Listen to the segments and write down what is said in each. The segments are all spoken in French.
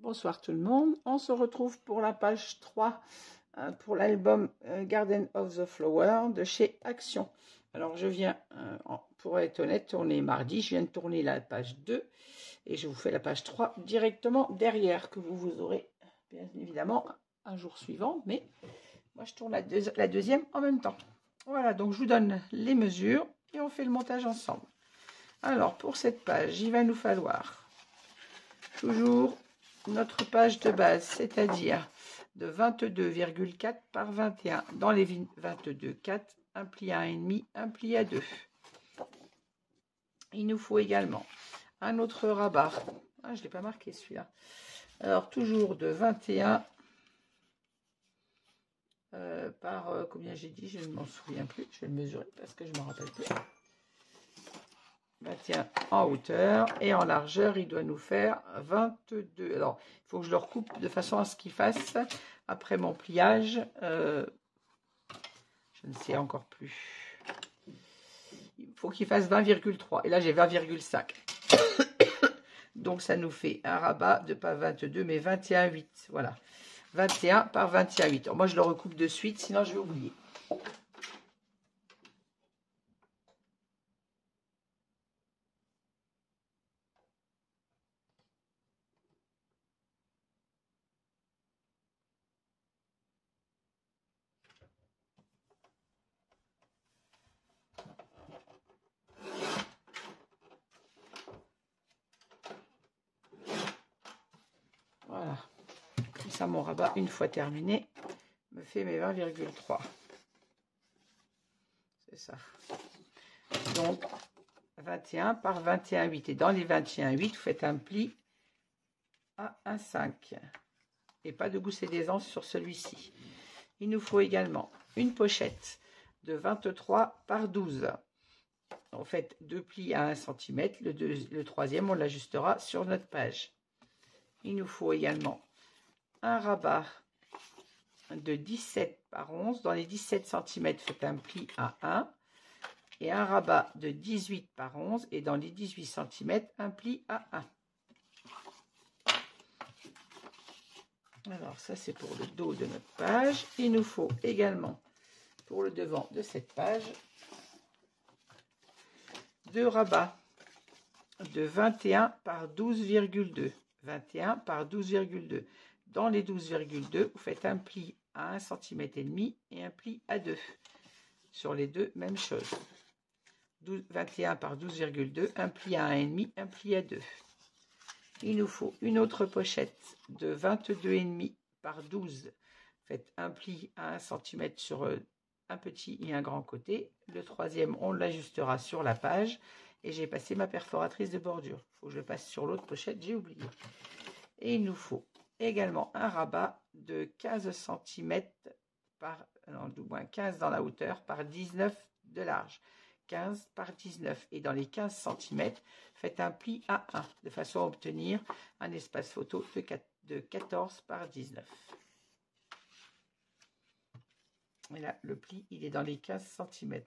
Bonsoir tout le monde, on se retrouve pour la page 3 pour l'album Garden of the Flower de chez Action. Alors je viens, pour être honnête, tourner mardi, je viens de tourner la page 2 et je vous fais la page 3 directement derrière que vous aurez bien évidemment un jour suivant, mais moi je tourne la deuxième en même temps. Voilà, donc je vous donne les mesures et on fait le montage ensemble. Alors pour cette page, il va nous falloir toujours notre page de base, c'est-à-dire de 22,4 par 21. Dans les 22,4, un pli à 1,5, un pli à 2. Il nous faut également un autre rabat. Je ne l'ai pas marqué celui-là. Alors, toujours de 21 par combien j'ai dit, je ne m'en souviens plus. Je vais le mesurer parce que je ne me rappelle plus. 21 en hauteur et en largeur, il doit nous faire 22. Alors, il faut que je le recoupe de façon à ce qu'il fasse, après mon pliage, je ne sais encore plus. Il faut qu'il fasse 20,3. Et là, j'ai 20,5. Donc, ça nous fait un rabat de pas 22, mais 21,8. Voilà. 21 par 21,8. Moi, je le recoupe de suite, sinon je vais oublier. Voilà. Comme ça, mon rabat, une fois terminé, me fait mes 20,3. C'est ça. Donc, 21 par 21,8. Et dans les 21,8, vous faites un pli à 1,5. Et pas de gousset d'aisance sur celui-ci. Il nous faut également une pochette de 23 par 12. En fait, deux plis à 1 cm. Le troisième, on l'ajustera sur notre page. Il nous faut également un rabat de 17 par 11. Dans les 17 cm, faites un pli à 1. Et un rabat de 18 par 11. Et dans les 18 cm, un pli à 1. Alors, ça, c'est pour le dos de notre page. Il nous faut également, pour le devant de cette page, deux rabats de 21 par 12,2. 21 par 12,2. Dans les 12,2, vous faites un pli à 1 cm et demi et un pli à 2. Sur les deux, même chose. 21 par 12,2, un pli à 1,5, un pli à 2. Il nous faut une autre pochette de 22,5 par 12. Faites un pli à 1 cm sur un petit et un grand côté. Le troisième, on l'ajustera sur la page. Et j'ai passé ma perforatrice de bordure. Il faut que je le passe sur l'autre pochette, j'ai oublié. Et il nous faut également un rabat de 15 cm par, non, du moins 15 dans la hauteur par 19 de large. 15 par 19. Et dans les 15 cm, faites un pli à 1 de façon à obtenir un espace photo de 14 par 19. Et là, le pli, il est dans les 15 cm.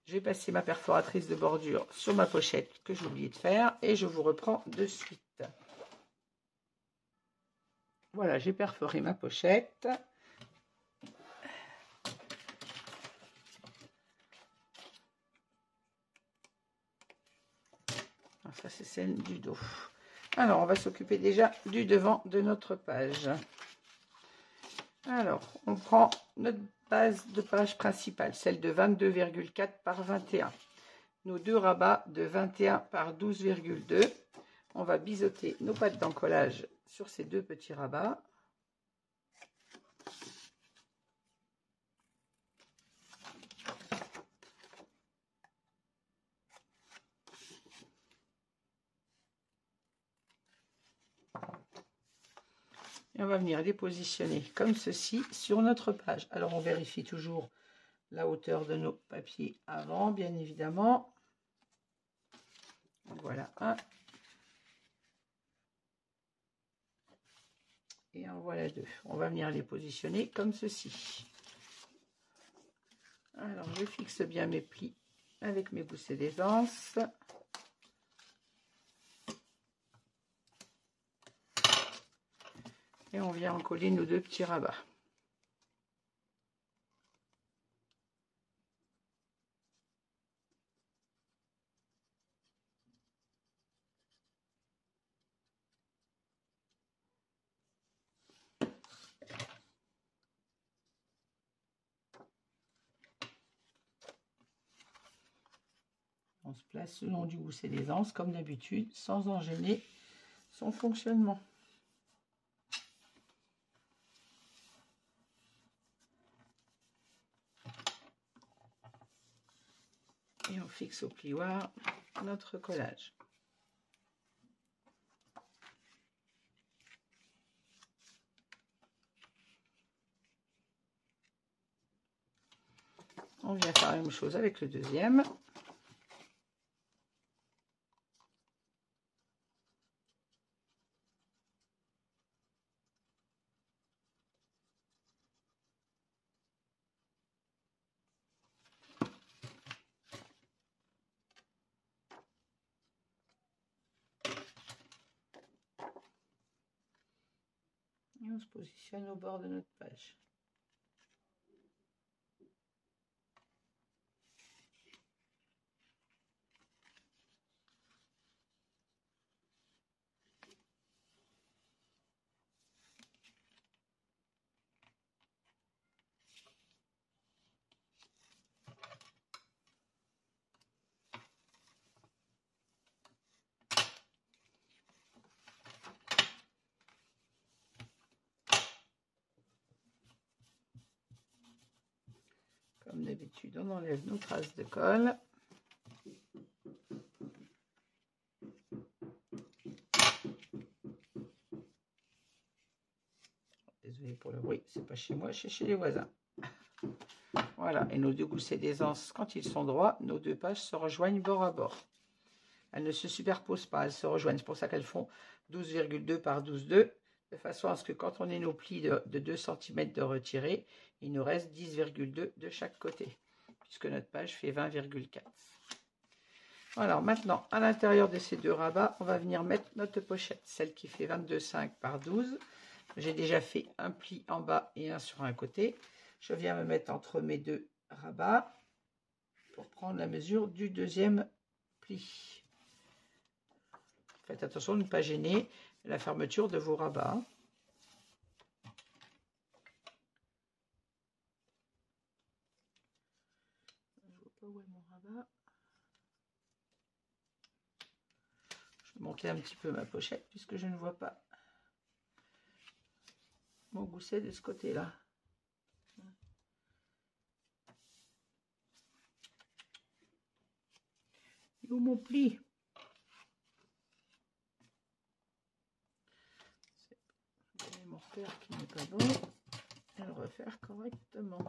J'ai passé ma perforatrice de bordure sur ma pochette que j'ai oublié de faire et je vous reprends de suite. Voilà, j'ai perforé ma pochette. Ça, c'est celle du dos. Alors, on va s'occuper déjà du devant de notre page. Alors, on prend notre base de page principale, celle de 22,4 par 21. Nos deux rabats de 21 par 12,2. On va biseauter nos pattes d'encollage sur ces deux petits rabats. Et on va venir les positionner comme ceci sur notre page. Alors, on vérifie toujours la hauteur de nos papiers avant, bien évidemment. Voilà un. Et en voilà deux. On va venir les positionner comme ceci. Alors, je fixe bien mes plis avec mes goussets d'aisance. Et on vient en coller nos 2 petits rabats. On se place le long du gousset des anses comme d'habitude, sans en gêner son fonctionnement. Et on fixe au plioir notre collage. On vient faire la même chose avec le deuxième. Et on se positionne au bord de notre page. Comme d'habitude, on enlève nos traces de colle. Désolée pour le bruit, c'est pas chez moi, c'est chez les voisins. Voilà, et nos 2 goussets d'aisance, quand ils sont droits, nos 2 pages se rejoignent bord à bord. Elles ne se superposent pas, elles se rejoignent. C'est pour ça qu'elles font 12,2 par 12,2, de façon à ce que quand on ait nos plis de 2 cm de retirés, il nous reste 10,2 de chaque côté, puisque notre page fait 20,4. Alors maintenant, à l'intérieur de ces 2 rabats, on va venir mettre notre pochette, celle qui fait 22,5 par 12. J'ai déjà fait un pli en bas et un sur un côté. Je viens me mettre entre mes 2 rabats pour prendre la mesure du deuxième pli. Faites attention de ne pas gêner la fermeture de vos rabats. Je ne vois pas où est mon rabat. Je vais monter un petit peu ma pochette puisque je ne vois pas mon gousset de ce côté-là. Et où mon pli? C'est mon repère qui n'est pas bon. Et le refaire correctement.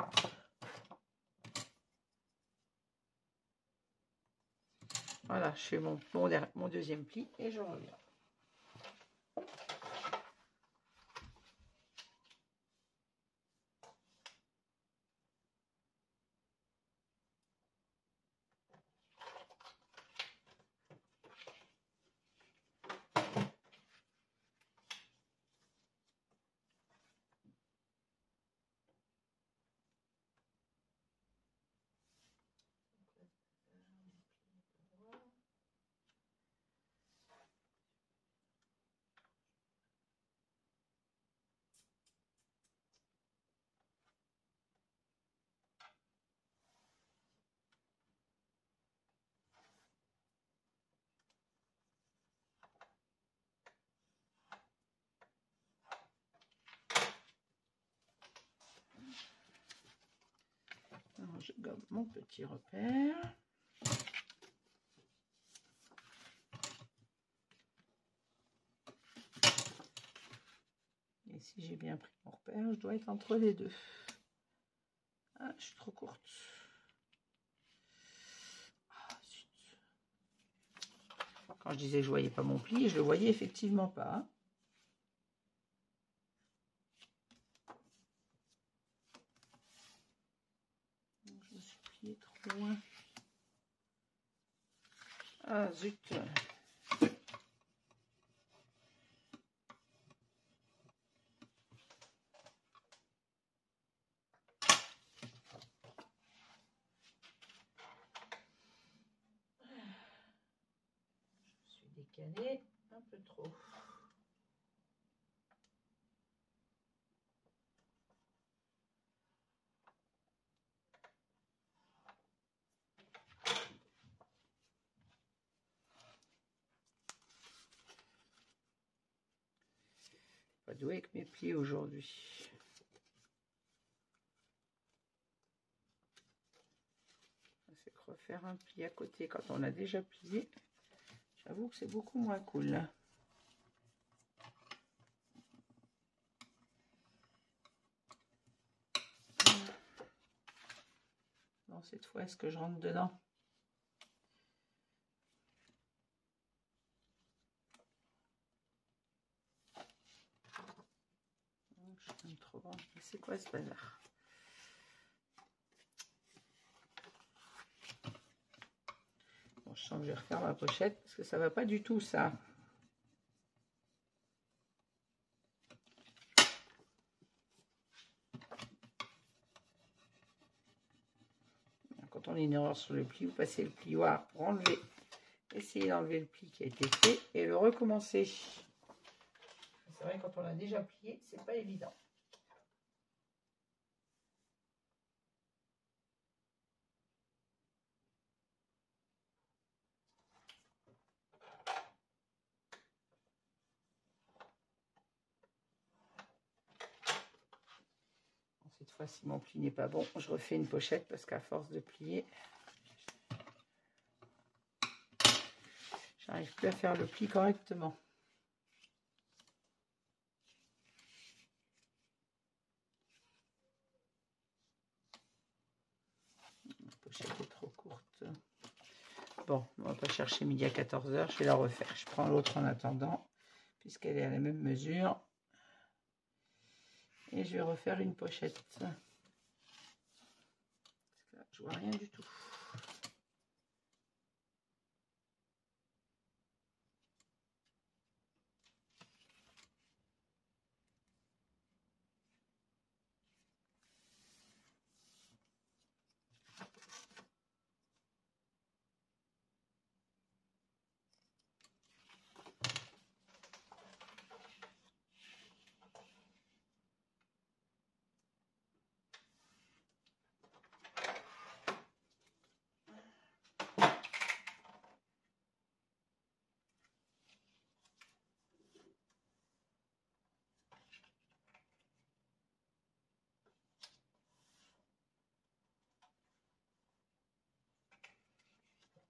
Voilà, je fais mon deuxième pli et je reviens. Alors, je gomme mon petit repère. Et si j'ai bien pris mon repère, je dois être entre les 2. Ah, je suis trop courte. Ah, zut. Quand je disais que je ne voyais pas mon pli, je ne le voyais effectivement pas. Je me suis pliée trop loin. Ah, zut. décalé un peu trop. Pas doué avec mes plis aujourd'hui. C'est que refaire un pli à côté quand on a déjà plié, j'avoue que c'est beaucoup moins cool. Non, cette fois, est-ce que je rentre dedans? Je suis trop grande. C'est quoi ce bazar? Bon, je sens que je vais refaire ma pochette parce que ça va pas du tout ça. Quand on a une erreur sur le pli, vous passez le plioir pour enlever. Essayez d'enlever le pli qui a été fait et le recommencer. C'est vrai, quand on a déjà plié, c'est pas évident. Cette fois, si mon pli n'est pas bon, je refais une pochette parce qu'à force de plier, j'arrive plus à faire le pli correctement. La pochette est trop courte. Bon, on va pas chercher midi à 14 h, je vais la refaire. Je prends l'autre en attendant, puisqu'elle est à la même mesure. Et je vais refaire une pochette. Parce que là, je vois rien du tout.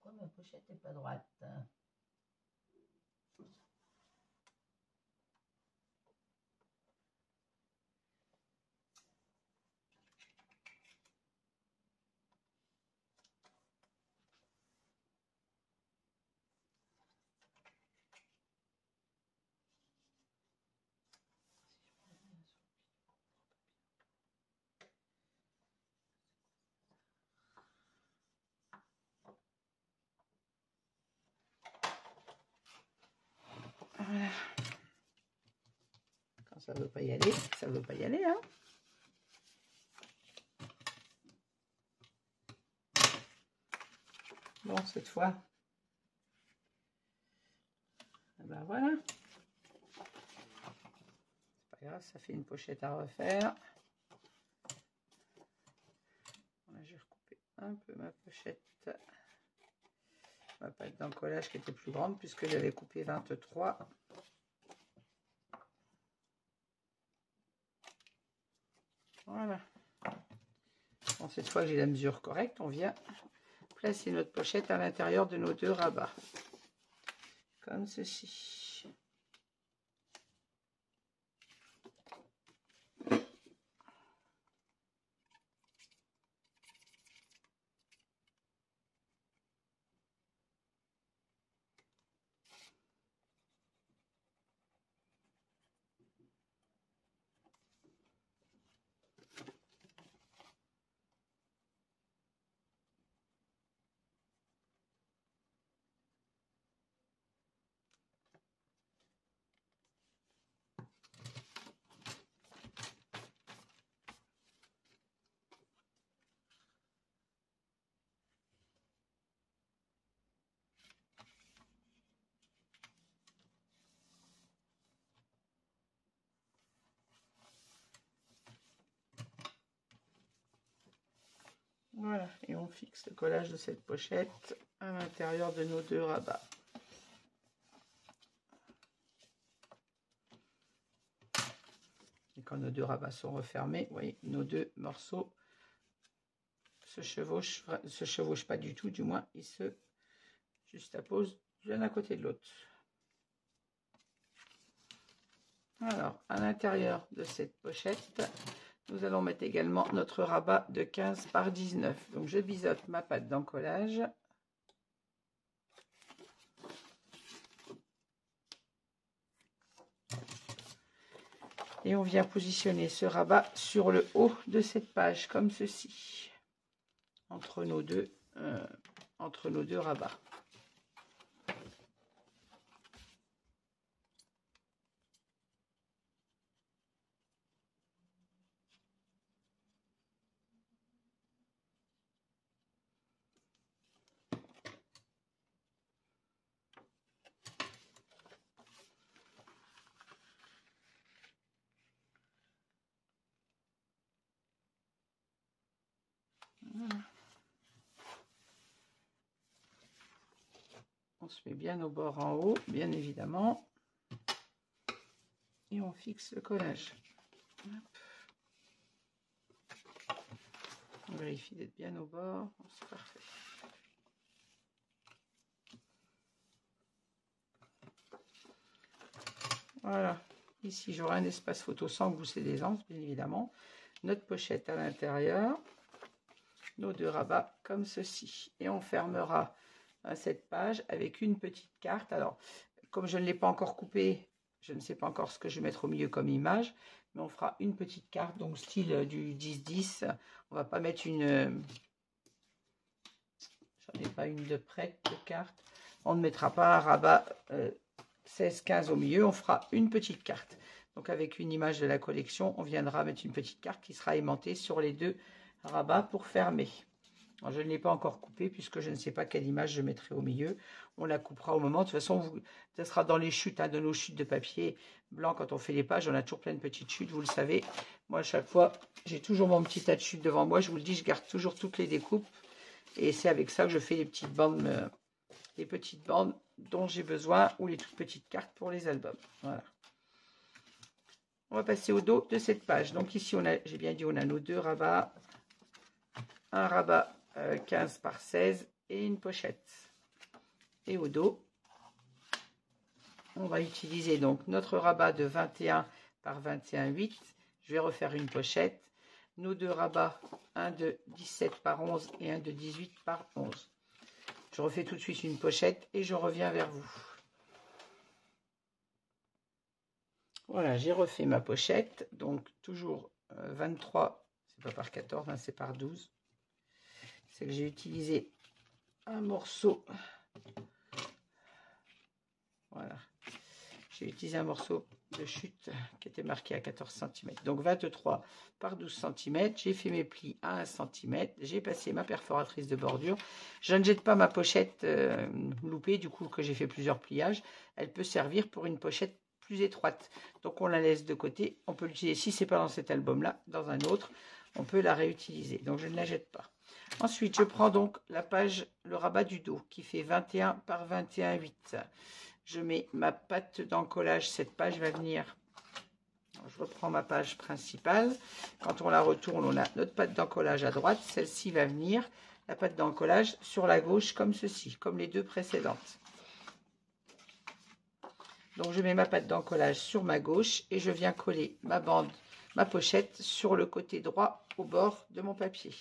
Pourquoi ma pochette n'est pas droite? Voilà. Quand ça veut pas y aller, ça veut pas y aller, hein. Bon, cette fois, ben voilà. C'est pas grave, ça fait une pochette à refaire. Voilà, je vais recouper un peu ma pochette. Ma pâte d'encollage qui était plus grande puisque j'avais coupé 23. Voilà. Bon, cette fois que j'ai la mesure correcte, on vient placer notre pochette à l'intérieur de nos deux rabats. Comme ceci. Voilà, et on fixe le collage de cette pochette à l'intérieur de nos deux rabats. Et quand nos deux rabats sont refermés, vous voyez, nos deux morceaux se chevauchent pas du tout, du moins ils se juxtaposent l'un à côté de l'autre. Alors, à l'intérieur de cette pochette, nous allons mettre également notre rabat de 15 par 19. Donc, je biseaute ma pâte d'encollage. Et on vient positionner ce rabat sur le haut de cette page, comme ceci, entre nos deux rabats. Voilà. On se met bien au bord en haut, bien évidemment. Et on fixe le collage. On vérifie d'être bien au bord. C'est parfait. Voilà. Ici, j'aurai un espace photo sans gousset d'aisance, bien évidemment. Notre pochette à l'intérieur. Nos deux rabats comme ceci. Et on fermera cette page avec une petite carte. Alors, comme je ne l'ai pas encore coupée, je ne sais pas encore ce que je vais mettre au milieu comme image, mais on fera une petite carte, donc style du 10-10. On va pas mettre une... J'en ai pas une de prête de carte. On ne mettra pas un rabat 16-15 au milieu, on fera une petite carte. Donc avec une image de la collection, on viendra mettre une petite carte qui sera aimantée sur les deux rabats pour fermer. Alors, je ne l'ai pas encore coupé puisque je ne sais pas quelle image je mettrai au milieu. On la coupera au moment. De toute façon, ça sera dans les chutes, de nos chutes de papier blanc. Quand on fait les pages, on a toujours plein de petites chutes, vous le savez. Moi, à chaque fois, j'ai toujours mon petit tas de chutes devant moi. Je vous le dis, je garde toujours toutes les découpes. Et c'est avec ça que je fais les petites bandes dont j'ai besoin ou les toutes petites cartes pour les albums. Voilà. On va passer au dos de cette page. Donc ici, j'ai bien dit, on a nos deux rabats. Un rabat 15 par 16 et une pochette. Et au dos, on va utiliser donc notre rabat de 21 par 21,8. Je vais refaire une pochette. Nos deux rabats, un de 17 par 11 et un de 18 par 11. Je refais tout de suite une pochette et je reviens vers vous. Voilà, j'ai refait ma pochette. Donc toujours 23, c'est pas par 14, hein, c'est par 12. C'est que j'ai utilisé un morceau. Voilà. J'ai utilisé un morceau de chute qui était marqué à 14 cm. Donc 23 par 12 cm. J'ai fait mes plis à 1 cm. J'ai passé ma perforatrice de bordure. Je ne jette pas ma pochette loupée, du coup, que j'ai fait plusieurs pliages. Elle peut servir pour une pochette plus étroite. Donc on la laisse de côté. On peut l'utiliser, si ce n'est pas dans cet album-là, dans un autre, on peut la réutiliser. Donc je ne la jette pas. Ensuite, je prends donc la page, le rabat du dos, qui fait 21 par 21,8. Je mets ma pâte d'encollage, cette page va venir, je reprends ma page principale, quand on la retourne, on a notre pâte d'encollage à droite, celle-ci va venir, la pâte d'encollage sur la gauche comme ceci, comme les deux précédentes. Donc je mets ma pâte d'encollage sur ma gauche et je viens coller ma bande, ma pochette sur le côté droit au bord de mon papier.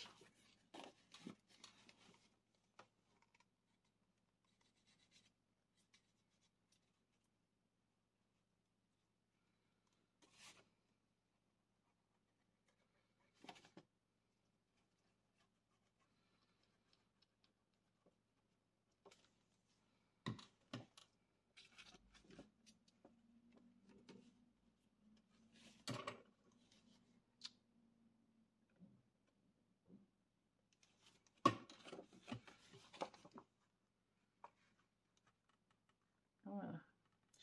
Voilà,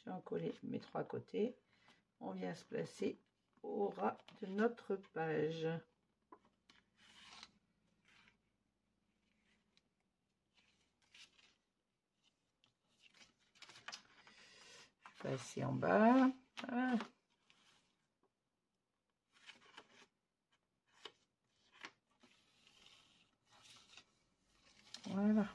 j'ai encollé mes trois côtés. On vient se placer au ras de notre page. Passer en bas. Voilà. Voilà.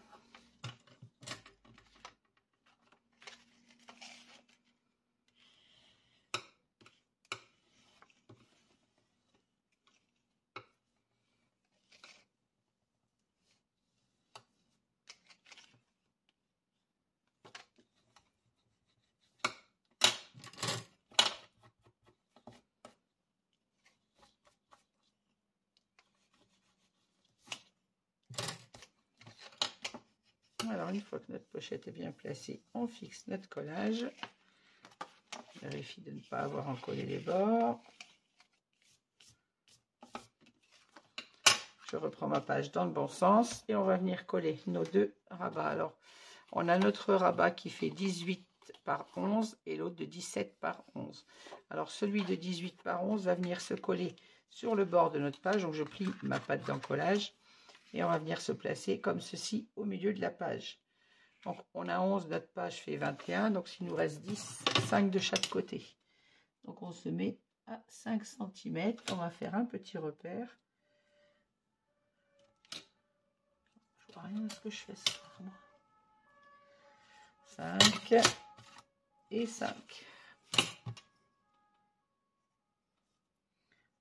Alors, une fois que notre pochette est bien placée, on fixe notre collage. Vérifie de ne pas avoir encollé les bords. Je reprends ma page dans le bon sens et on va venir coller nos deux rabats. Alors, on a notre rabat qui fait 18 par 11 et l'autre de 17 par 11. Alors, celui de 18 par 11 va venir se coller sur le bord de notre page. Donc, je plie ma patte d'encollage et on va venir se placer comme ceci au milieu de la page. Donc, on a 11, notre page fait 21. Donc, s'il nous reste 10, 5 de chaque côté. Donc, on se met à 5 cm. On va faire un petit repère. Je vois rien de ce que je fais ça. 5 et 5.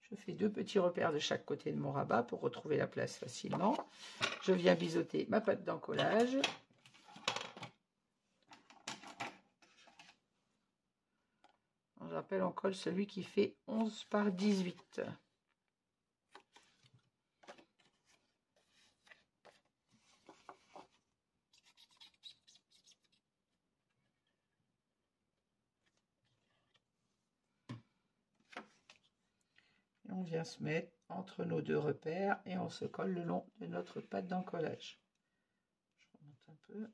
Je fais 2 petits repères de chaque côté de mon rabat pour retrouver la place facilement. Je viens biseauter ma patte d'encollage. Je rappelle, on colle celui qui fait 11 par 18. Et on vient se mettre entre nos deux repères et on se colle le long de notre patte d'encollage. Je remonte un peu.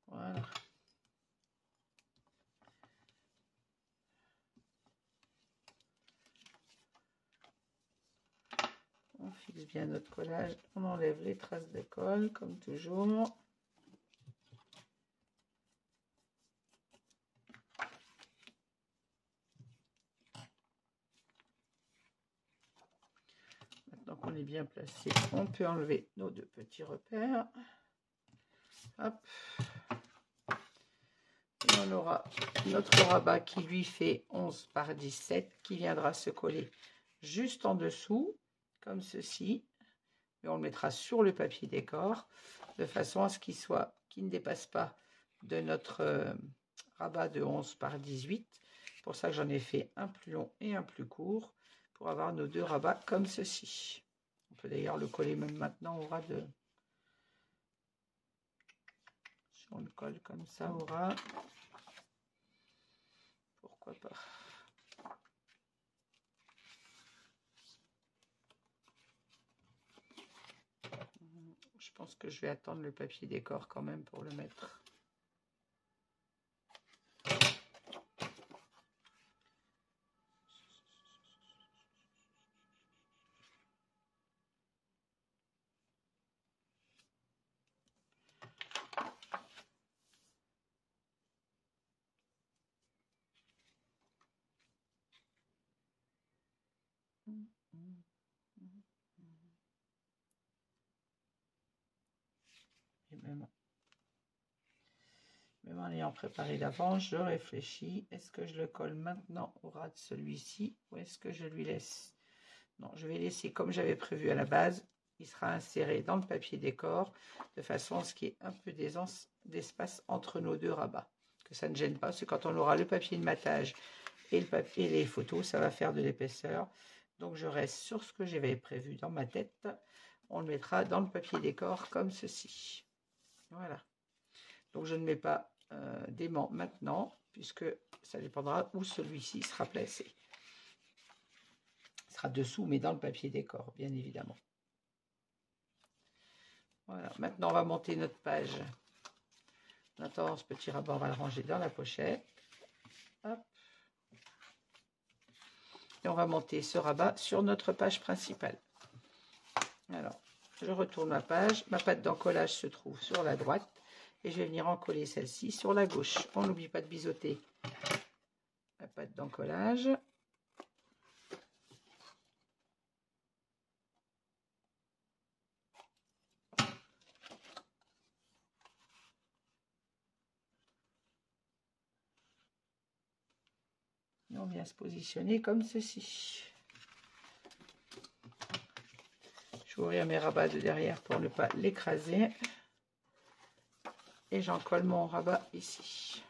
Voilà. On fixe bien notre collage, on enlève les traces de colle comme toujours. Maintenant qu'on est bien placé, on peut enlever nos 2 petits repères. Hop. Et on aura notre rabat qui lui fait 11 par 17 qui viendra se coller juste en dessous, comme ceci. Et on le mettra sur le papier décor de façon à ce qu'il ne dépasse pas de notre rabat de 11 par 18. C'est pour ça que j'en ai fait un plus long et un plus court pour avoir nos 2 rabats comme ceci. On peut d'ailleurs le coller même maintenant au ras de... Si on le colle comme ça au ras, pourquoi pas. Je pense que je vais attendre le papier décor quand même pour le mettre. Et même en ayant préparé d'avance, je réfléchis. Est-ce que je le colle maintenant au ras de celui-ci ou est-ce que je lui laisse? Non, je vais laisser comme j'avais prévu à la base. Il sera inséré dans le papier décor de façon à ce qu'il y ait un peu d'espace entre nos 2 rabats. Que ça ne gêne pas, parce que quand on aura le papier de matage et le papier et les photos, ça va faire de l'épaisseur. Donc je reste sur ce que j'avais prévu dans ma tête. On le mettra dans le papier décor comme ceci. Voilà. Donc je ne mets pas d'aimant maintenant, puisque ça dépendra où celui-ci sera placé. Il sera dessous, mais dans le papier décor, bien évidemment. Voilà, maintenant on va monter notre page. En attendant, ce petit rabat, on va le ranger dans la pochette. Hop. Et on va monter ce rabat sur notre page principale. Alors, je retourne ma page. Ma pâte d'encollage se trouve sur la droite. Et je vais venir encoller celle-ci sur la gauche. On n'oublie pas de biseauter la pâte d'encollage. Et on vient se positionner comme ceci. Je vais ouvrir mes rabats de derrière pour ne pas l'écraser. Et j'en colle mon rabat ici.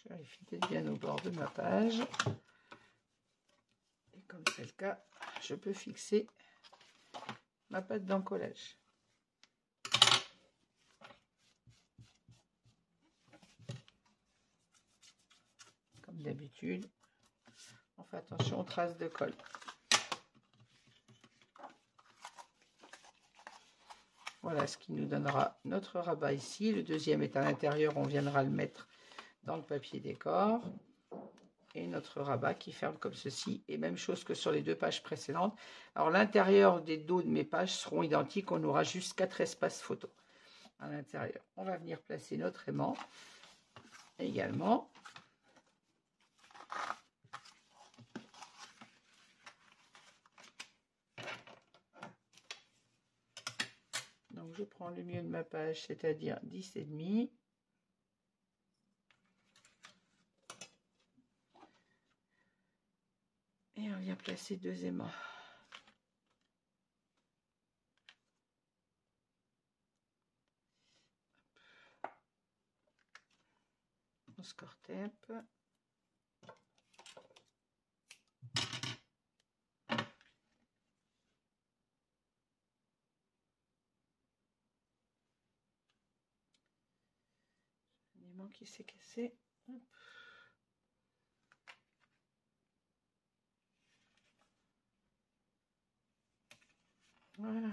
Je vérifie d'être bien au bord de ma page. Et comme c'est le cas, je peux fixer ma pâte d'encollage. Comme d'habitude, on fait attention aux traces de colle. Voilà ce qui nous donnera notre rabat ici. Le deuxième est à l'intérieur, on viendra le mettre dans le papier décor. Et notre rabat qui ferme comme ceci. Et même chose que sur les deux pages précédentes. Alors l'intérieur des dos de mes pages seront identiques. On aura juste 4 espaces photo à l'intérieur. On va venir placer notre aimant également. Donc je prends le milieu de ma page, c'est-à-dire 10,5. Et on vient placer 2 aimants. On score tape. Un aimant qui s'est cassé. Hop. Voilà.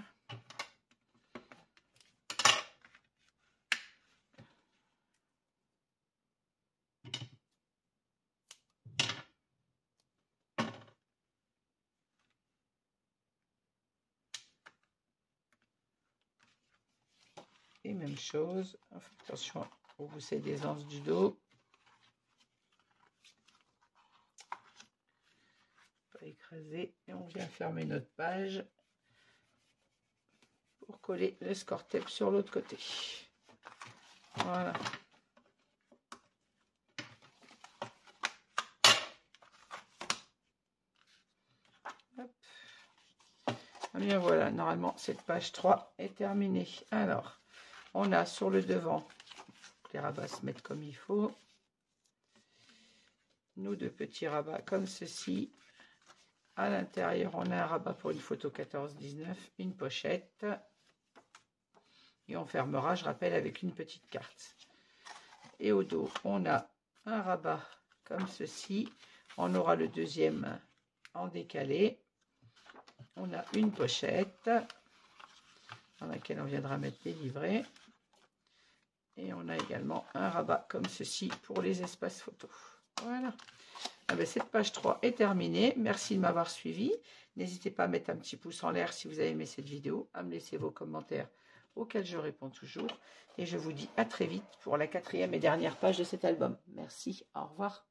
Et même chose, attention au gousset des anses du dos. Pas écraser. Et on vient fermer notre page pour coller le score tape sur l'autre côté. Voilà. Hop. Et bien voilà, normalement cette page 3 est terminée. Alors, on a sur le devant, les rabats se mettent comme il faut. Nos 2 petits rabats comme ceci. À l'intérieur, on a un rabat pour une photo 14-19, une pochette. Et on fermera, je rappelle, avec une petite carte. Et au dos, on a un rabat comme ceci. On aura le deuxième en décalé. On a une pochette dans laquelle on viendra mettre les livrets. Et on a également un rabat comme ceci pour les espaces photos. Voilà. Ah ben, cette page 3 est terminée. Merci de m'avoir suivi. N'hésitez pas à mettre un petit pouce en l'air si vous avez aimé cette vidéo, à me laisser vos commentaires auxquels je réponds toujours. Et je vous dis à très vite pour la 4e et dernière page de cet album. Merci, au revoir.